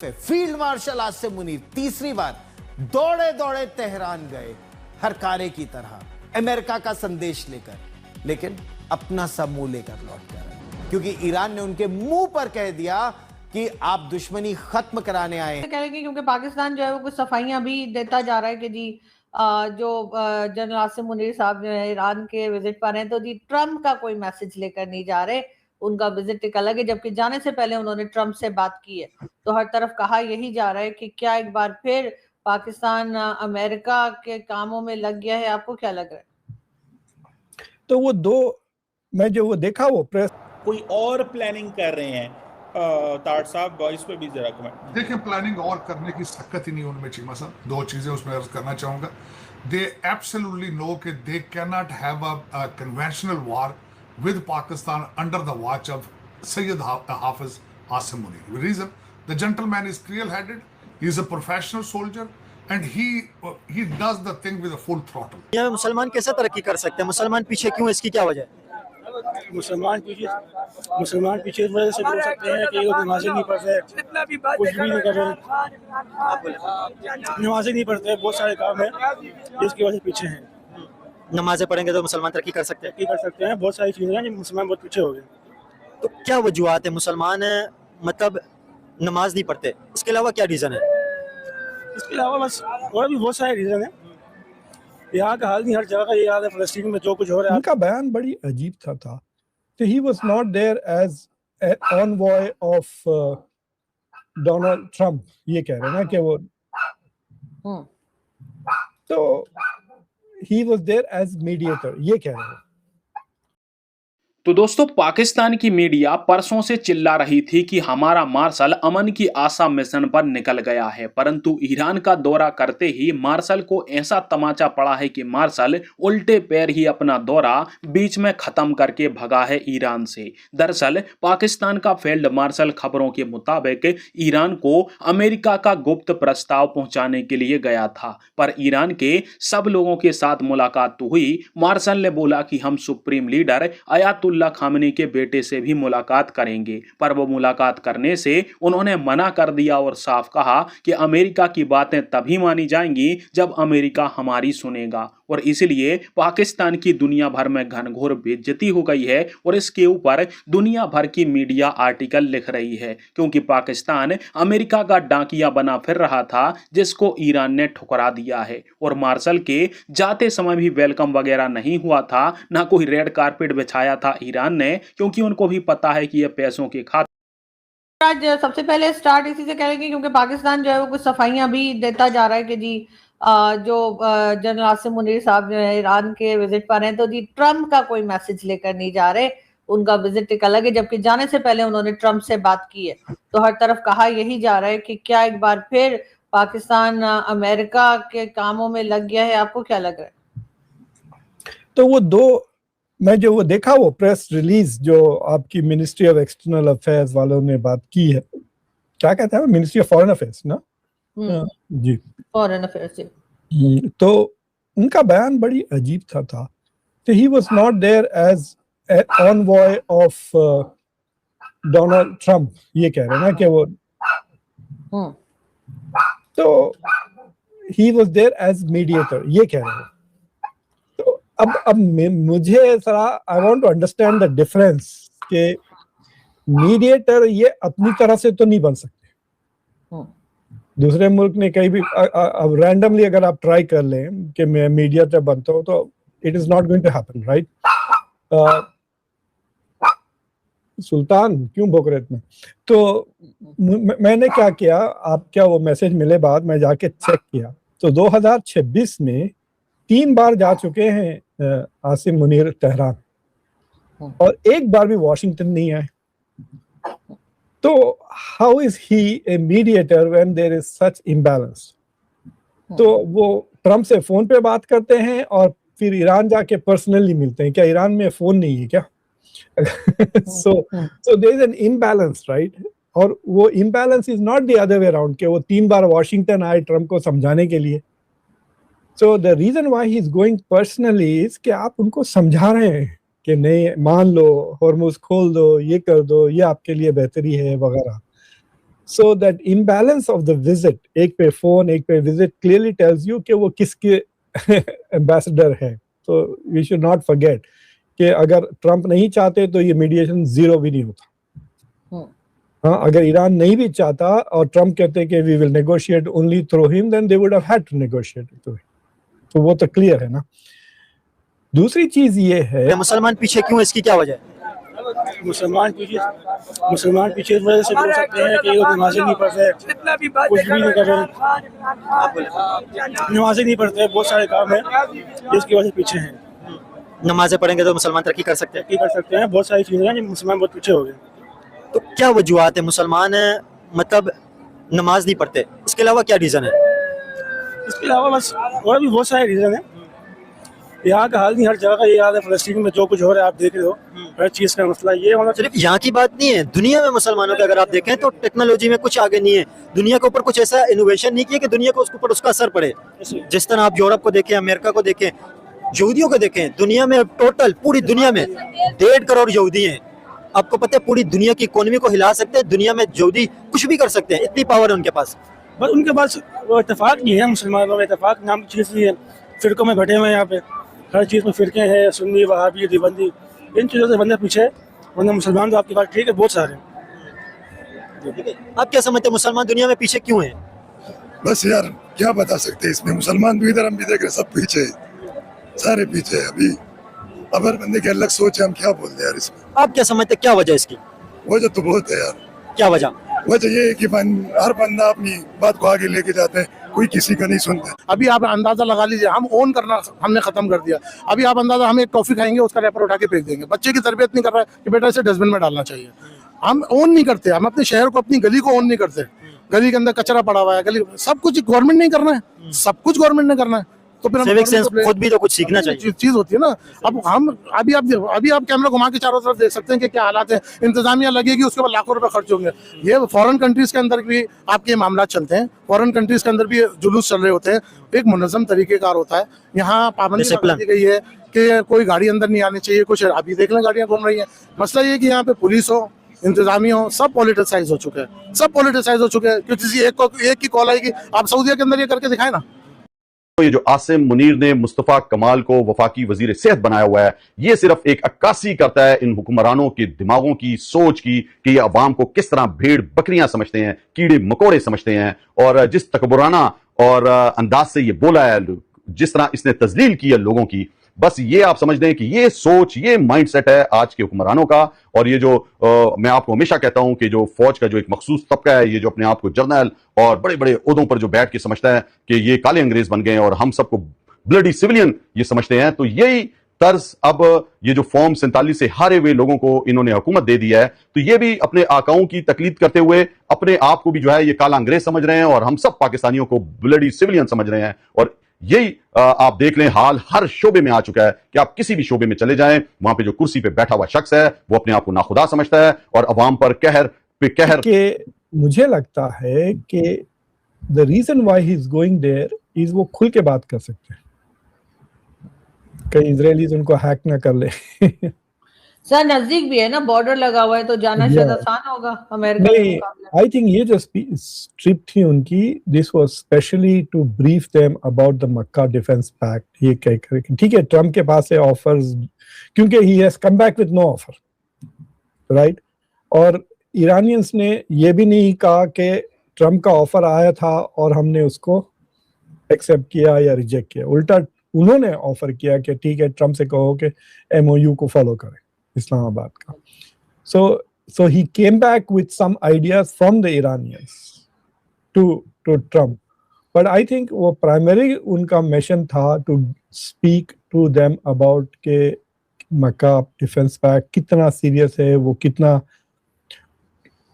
Field marshal Asim Munir तीसरी बार दौड़े दौड़े तेहरान गए, हर कारे की तरह अमेरिका का संदेश लेकर, लेकिन अपना सब मुंह लेकर लौट कर आए, क्योंकि ईरान ने उनके मुंह पर कह दिया कि आप दुश्मनी खत्म कराने आए कह रहे हैं क्योंकि पाकिस्तान जो है वो कुछ सफाइयां भी देता जा रहा है कि जी जो जनरल आसिम मुनीर साहब जो है ईरान के विजिट पर हैं, तो जी ट्रम्प का कोई मैसेज लेकर नहीं जा रहे, उनका विजिट एक अलग है, जबकि जाने से पहले उन्होंने ट्रम्प से बात की है। तो हर तरफ कहा यही जा रहा है कि क्या एक बार फिर पाकिस्तान अमेरिका के कामों में लग गया है? आपको क्या लग रहा है? तो वो दो मैं जो वो देखा वो प्रेस कोई और प्लानिंग कर रहे हैं ताड़ साहब, इस पे भी जरा कमेंट। देखिए, प्लानिंग और करने की सकत ही नहीं उनमें चीमा साहब। दो चीजें उसमें अर्ज करना चाहूंगा। दे एब्सोल्युटली नो कि they can not have a conventional war with Pakistan under the watch of Syed Hafiz Asim Munir. Reason, the gentleman is clear headed, he is a professional soldier and he does the thing with a full throttle. ये मुसलमान कैसे तरक्की कर सकते हैं? मुसलमान पीछे क्यों? इसकी क्या वजह है? मुसलमान पीछे इस वजह से बोल सकते हैं कि ये लोग नमाजें नहीं पढ़ते, कुछ भी नहीं कर रहे, नमाजें नहीं पढ़ते, बहुत सारे काम है जिसकी वजह से पीछे हैं। नमाजें पढ़ेंगे तो मुसलमान तरक्की कर सकते हैं? तरक्की कर सकते हैं, बहुत सारी चीज़ें हैं जो मुसलमान बहुत पीछे हो गए। तो क्या वजूहत है? मुसलमान मतलब नमाज नहीं पढ़ते, इसके अलावा क्या रीज़न है? इसके अलावा बस और भी बहुत सारे रीज़न हैं। यहाँ का हाल नहीं हर जगह का ये हाल है। फलस्तीन में जो कुछ हो रहा है, उनका बयान बड़ी अजीब था। तो he was not there as an envoy of Donald Trump, ये कह रहे हैं ना कि वो तो he was there as mediator, ये कह रहे हैं। तो दोस्तों, पाकिस्तान की मीडिया परसों से चिल्ला रही थी कि हमारा मार्शल अमन की आशा मिशन पर निकल गया है, परंतु ईरान का दौरा करते ही मार्शल को ऐसा तमाचा पड़ा है कि मार्शल उल्टे पैर ही अपना दौरा बीच में खत्म करके भगा है ईरान से। दरअसल पाकिस्तान का फील्ड मार्शल खबरों के मुताबिक ईरान को अमेरिका का गुप्त प्रस्ताव पहुंचाने के लिए गया था, पर ईरान के सब लोगों के साथ मुलाकात तो हुई। मार्शल ने बोला कि हम सुप्रीम लीडर अयातुल्ला खामनी के बेटे से भी मुलाकात करेंगे, पर वो मुलाकात करने से उन्होंने मना कर दिया और साफ कहा कि अमेरिका की बातें तभी मानी जाएंगी जब अमेरिका हमारी सुनेगा। और इसलिए पाकिस्तान की दुनिया भर में घनघोर बेइज्जती हो गई है और इसके ऊपर दुनिया भर की मीडिया आर्टिकल लिख रही है, क्योंकि पाकिस्तान अमेरिका का डाकिया बना फिर रहा था जिसको ईरान ने ठुकरा दिया है। और मार्शल के जाते समय भी वेलकम वगैरह नहीं हुआ था, ना कोई रेड कारपेट बिछाया था ईरान ने, क्योंकि उनको भी पता है कि ये पैसों के खातिर। आज सबसे पहले स्टार्ट इसी से करेंगे क्योंकि पाकिस्तान जो है वो कुछ सफाइयां भी देता जा रहा है कि जी जो जनरल आसिम मुनीर साहब जो है ईरान के विजिट पर हैं, तो जी ट्रम्प का कोई मैसेज लेकर नहीं जा रहे, उनका विजिट एक अलग है, जबकि जाने से पहले उन्होंने ट्रम्प से बात की है। तो हर तरफ कहा यही जा रहा है कि क्या एक बार फिर पाकिस्तान अमेरिका के कामों में लग गया है? आपको क्या लग रहा है? तो वो दो मैं जो वो देखा वो प्रेस रिलीज जो आपकी मिनिस्ट्री ऑफ एक्सटर्नल अफेयर्स वालों ने बात की है, क्या कहते हैं, मिनिस्ट्री ऑफ फॉरेन अफेयर्स ना, जी फॉरेन अफेयर्स। तो उनका बयान बड़ी अजीब था। तो he was not there as an envoy of Donald Trump, ये कह रहे हैं ना कि वो तो he was there as mediator, ये कह रहे हैं। तो अब मुझे जरा I want to understand the difference कि मीडिएटर ये अपनी तरह से तो नहीं बन सकते। दूसरे मुल्क ने कहीं भी अब रैंडमली अगर आप ट्राई कर लें कि मैं मीडिएटर बनता हूँ तो it is not going to happen, right? सुल्तान क्यों भोग रहे इतना? तो मैंने क्या किया, आप क्या वो मैसेज मिले बाद मैं जाके चेक किया, तो 2026 में 3 बार जा चुके हैं आसिम मुनीर तेहरान, और एक बार भी वॉशिंगटन नहीं आए। तो how is he a mediator when there is such imbalance? तो वो ट्रम्प से फोन पे बात करते हैं और फिर ईरान जाके पर्सनली मिलते हैं। क्या ईरान में फोन नहीं है क्या? so there is an imbalance, right? और वो imbalance is not the other way around कि वो 3 बार वॉशिंगटन आए ट्रम्प को समझाने के लिए। So the reason why he is going personally is कि आप उनको समझा रहे हैं कि नहीं, मान लो, हॉर्मुज़ खोल दो, ये कर दो, ये आपके लिए बेहतरी है वगैरह। So that imbalance of the visit, एक पे phone, एक पे visit, clearly tells you कि वो किसके ambassador है. So we should not forget कि अगर ट्रंप नहीं चाहते तो ये मीडिएशन जीरो भी नहीं होता. हाँ, अगर ईरान नहीं भी चाहता और ट्रंप कहते कि we will negotiate only through him, then they would have had to negotiate through him. तो वो तो क्लियर है ना. दूसरी चीज ये है, मुसलमान पीछे क्यों, इसकी क्या वजह है? मुसलमान पीछे इस वजह से बोल सकते हैं कि ये लोग नमाजें नहीं पढ़ते, कुछ भी नहीं कर रहे, नमाजें नहीं पढ़ते, बहुत सारे काम है जिसकी वजह से पीछे हैं. नमाजें पढ़ेंगे तो मुसलमान तरक्की कर सकते हैं. बहुत सारी चीजें हैं जो मुसलमान बहुत पीछे हो गए. तो क्या वजूहत है मुसलमान मतलब नमाज नहीं पढ़ते, इसके अलावा क्या रीजन है? इसके अलावा बस और भी बहुत सारे रीजन है. यहाँ का हाल नहीं, हर जगह का ये हाल है. फलस्तीन में जो कुछ हो रहा है आप देख रहे हो, हर चीज का मसला ये होना चाहिए. सिर्फ यहाँ की बात नहीं है, दुनिया में मुसलमानों के अगर आप देखें तो टेक्नोलॉजी में कुछ आगे नहीं है. दुनिया के ऊपर कुछ ऐसा इनोवेशन नहीं किया कि दुनिया को उसके ऊपर उसका असर पड़े. जिस तरह आप यूरोप को देखें, अमेरिका को देखें, यहूदियों को देखें, दुनिया में टोटल पूरी दुनिया में 1.5 करोड़ यहूदी हैं. आपको पता है पूरी दुनिया की इकोनॉमी को हिला सकते हैं. दुनिया में यहूदी कुछ भी कर सकते हैं, इतनी पावर है उनके पास. बस उनके पास वो इत्तेफाक नहीं है. मुसलमानों में इत्तेफाक नाम की चीज़ नहीं है. फिरकों में बैठे हुए हैं यहाँ पे, हर चीज़ में फिरके हैं, सुन्नी, वहाबी, देवबंदी, इन चीज़ों से बंदे पीछे है. वरना मुसलमान तो आपके पास ठीक है, बहुत सारे. आप क्या समझते हैं मुसलमान दुनिया में पीछे क्यों है? बस यार क्या बता सकते हैं इसमें. मुसलमान भी इधर, हम भी देख रहे, सब पीछे, सारे पीछे है. अभी अगर बंदे की अलग सोच है, हम क्या बोल रहे यार इसमें. आप क्या समझते हैं क्या वजह इसकी? वजह तो बहुत है यार. क्या वजह? वजह ये है कि हर बंदा अपनी बात को आगे लेके जाते हैं, कोई किसी का नहीं सुनता. अभी आप अंदाजा लगा लीजिए, हम ओन करना हमने खत्म कर दिया. अभी आप अंदाजा, हम एक टॉफी खाएंगे, उसका रैपर उठा के फेंक देंगे. बच्चे की तरबियत नहीं कर रहा है कि बेटा इसे डस्टबिन में डालना चाहिए. हम ओन नहीं करते. हम अपने शहर को, अपनी गली को ओन नहीं करते. गली के अंदर कचरा पड़ा हुआ है, गली सब कुछ गवर्नमेंट नहीं करना है, सब कुछ गवर्नमेंट ने करना है. तो फिर सिविक सेंस खुद भी तो कुछ सीखना चाहिए. चीज होती है ना. अब हम अभी आप कैमरा घुमा के चारों तरफ देख सकते हैं कि क्या हालात है. इंतजामिया लगेगी, उसके बाद लाखों रुपए खर्च होंगे. ये फॉरेन कंट्रीज के अंदर भी आपके मामला चलते हैं. फॉरेन कंट्रीज के अंदर भी जुलूस चल रहे होते हैं. एक मुनज़्ज़म तरीकेकार होता है. यहाँ पाबंदी लगा दी गई है कि कोई गाड़ी अंदर नहीं आनी चाहिए. कुछ अभी देख लें गाड़ियाँ घूम रही है. मसला ये कि यहाँ पे पुलिस हो, इंतजामिया हो, सब पॉलिटिसाइज हो चुके हैं. सब पॉलिटिसाइज हो चुके हैं. किसी एक की कॉल आएगी, आप सऊदीया के अंदर ये करके दिखाए ना. ये जो आसिम मुनीर ने मुस्तफा कमाल को वफाकी वजीर सेहत बनाया हुआ है, ये सिर्फ एक अक्कासी करता है इन हुक्मरानों के दिमागों की, सोच की, कि ये अवाम को किस तरह भेड़ बकरियां समझते हैं, कीड़े मकोड़े समझते हैं. और जिस तकबुराना और अंदाज से ये बोला है, जिस तरह इसने तजलील की है लोगों की, बस ये आप समझ लें कि ये सोच, ये माइंडसेट है आज के हुक्मरानों का. और ये जो मैं आपको हमेशा कहता हूं कि जो फौज का जो एक मखसूस तबका है, ये जो अपने आप को जर्नल और बड़े बड़े ओहदों पर जो बैठ के समझता है कि ये काले अंग्रेज बन गए और हम सबको ब्लडी सिविलियन ये समझते हैं, तो यही तर्ज अब ये जो फॉर्म 47 से हारे हुए लोगों को इन्होंने हुकूमत दे दी है, तो ये भी अपने आकाओं की तकलीद करते हुए अपने आप को भी जो है ये काला अंग्रेज समझ रहे हैं और हम सब पाकिस्तानियों को ब्लडी सिविलियन समझ रहे हैं. और यही आप देख लें, हाल हर शोबे में आ चुका है कि आप किसी भी शोबे में चले जाएं, वहां पे जो कुर्सी पे बैठा हुआ शख्स है वो अपने आप को नाखुदा समझता है और अवाम पर कहर पे कहर. कि मुझे लगता है कि the reason why he is going there is वो खुल के बात कर सकते हैं, कई इजरायलीज उनको हैक ना कर ले. सर नजदीक भी है ना, बॉर्डर लगा हुआ है, तो जाना शायद आसान होगा अमेरिका के मुकाबले. आई थिंक ये जो ट्रिप थी उनकी, this was specially to brief them about the Mecca defence pact. ये कहकर ठीक है ट्रम्प के पास है ऑफर्स, क्योंकि he has come back with no offer, right. और ईरानियंस ने ये भी नहीं कहा कि ट्रम्प का ऑफर आया था और हमने उसको एक्सेप्ट किया या रिजेक्ट किया. उल्टा उन्होंने ऑफर किया कि ठीक है ट्रम्प से कहो कि MOU को फॉलो करें इस्लामाबाद का. So he came back with some ideas from the Iranians to Trump, but I think वो primary उनका मिशन था to speak to them about के मक्का डिफेंस पैक्ट कितना सीरियस है, वो कितना.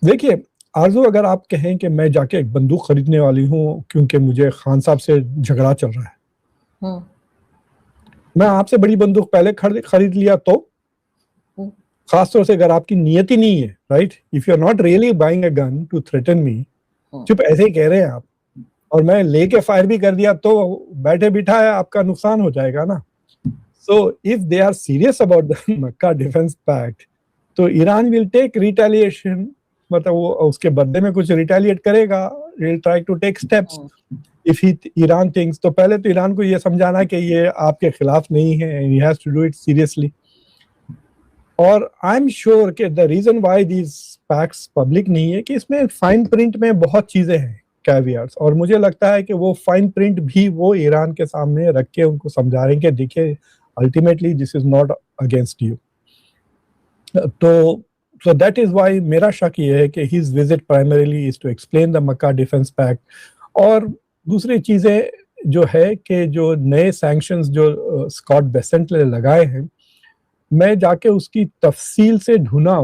देखिए आरजू, अगर आप कहें कि मैं जाके एक बंदूक खरीदने वाली हूँ क्योंकि मुझे खान साहब से झगड़ा चल रहा है, मैं आपसे बड़ी बंदूक पहले खरीद लिया तो, खासतौर से अगर आपकी नियत ही नहीं है, right. If you are not really buying a gun to threaten me, चुप ऐसे ही कह रहे हैं आप, और मैं लेके फायर भी कर दिया तो बैठे बिठाए आपका नुकसान हो जाएगा ना. So if they are serious about the Mecca defence pact, तो ईरान विल टेक रिटेलिएशन मतलब वो उसके बदले में कुछ रिटेलिएट करेगा, will try to take steps if he Iran thinks. तो पहले तो ईरान को ये समझाना कि ये आपके खिलाफ नहीं है, he has to do it seriously. और आई एम श्योर कि the reason why these pacts public नहीं है कि इसमें फाइन प्रिंट में बहुत चीजें हैं, कैवियर्स, और मुझे लगता है कि वो फाइन प्रिंट भी वो ईरान के सामने रख के उनको समझा रहे हैं कि देखिए ultimately this is not against you. तो so that is why मेरा शक ये है कि his visit primarily is to explain the Mecca defence pact. और दूसरी चीजें जो है कि जो नए सैंक्शंस जो स्कॉट बेसेंट ने लगाए हैं, मैं जाके उसकी तफसील से ढूंढा